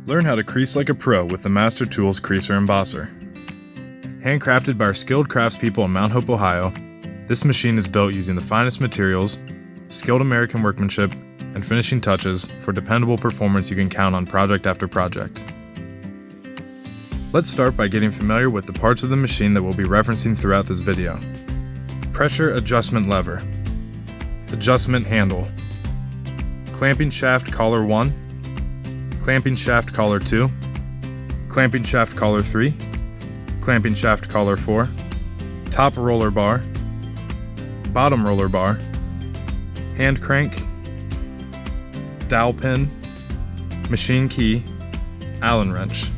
Learn how to crease like a pro with the Master Tools Creaser Embosser. Handcrafted by our skilled craftspeople in Mount Hope, Ohio, this machine is built using the finest materials, skilled American workmanship, and finishing touches for dependable performance you can count on project after project. Let's start by getting familiar with the parts of the machine that we'll be referencing throughout this video. Pressure adjustment lever, adjustment handle, clamping shaft collar 1, clamping shaft collar 2, clamping shaft collar 3, clamping shaft collar 4, top roller bar, bottom roller bar, hand crank, dowel pin, machine key, Allen wrench.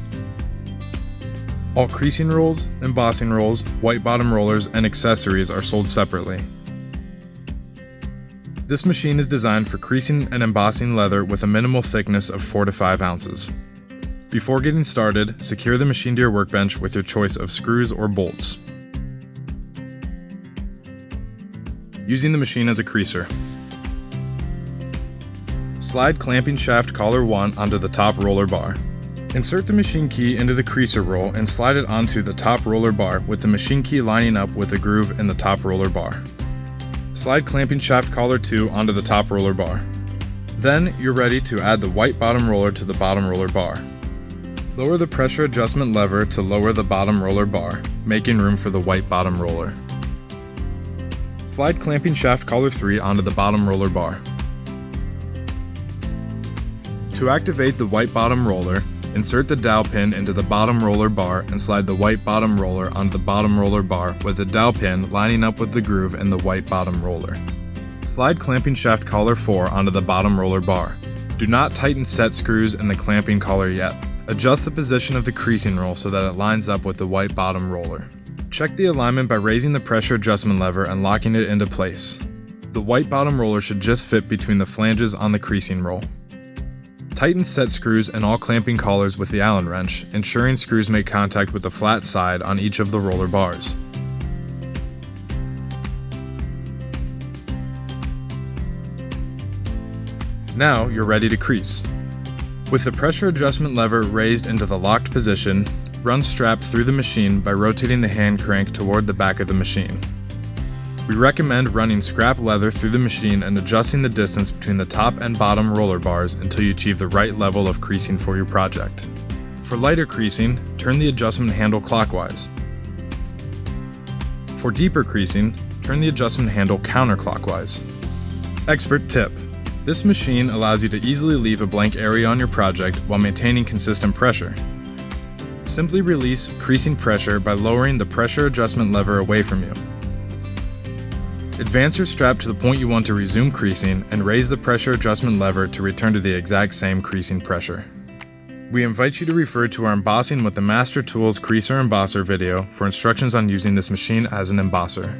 All creasing rolls, embossing rolls, white bottom rollers, and accessories are sold separately. This machine is designed for creasing and embossing leather with a minimal thickness of 4 to 5 ounces. Before getting started, secure the machine to your workbench with your choice of screws or bolts. Using the machine as a creaser. Slide clamping shaft collar 1 onto the top roller bar. Insert the machine key into the creaser roll and slide it onto the top roller bar with the machine key lining up with the groove in the top roller bar. Slide clamping shaft collar 2 onto the top roller bar. Then you're ready to add the white bottom roller to the bottom roller bar. Lower the pressure adjustment lever to lower the bottom roller bar, making room for the white bottom roller. Slide clamping shaft collar 3 onto the bottom roller bar. To activate the white bottom roller, insert the dowel pin into the bottom roller bar and slide the white bottom roller onto the bottom roller bar with the dowel pin lining up with the groove in the white bottom roller. Slide clamping shaft collar 4 onto the bottom roller bar. Do not tighten set screws in the clamping collar yet. Adjust the position of the creasing roll so that it lines up with the white bottom roller. Check the alignment by raising the pressure adjustment lever and locking it into place. The white bottom roller should just fit between the flanges on the creasing roll. Tighten set screws and all clamping collars with the Allen wrench, ensuring screws make contact with the flat side on each of the roller bars. Now you're ready to crease. With the pressure adjustment lever raised into the locked position, run strap through the machine by rotating the hand crank toward the back of the machine. We recommend running scrap leather through the machine and adjusting the distance between the top and bottom roller bars until you achieve the right level of creasing for your project. For lighter creasing, turn the adjustment handle clockwise. For deeper creasing, turn the adjustment handle counterclockwise. Expert tip: this machine allows you to easily leave a blank area on your project while maintaining consistent pressure. Simply release creasing pressure by lowering the pressure adjustment lever away from you. Advance your strap to the point you want to resume creasing and raise the pressure adjustment lever to return to the exact same creasing pressure. We invite you to refer to our Embossing with the Master Tools Creaser Embosser video for instructions on using this machine as an embosser.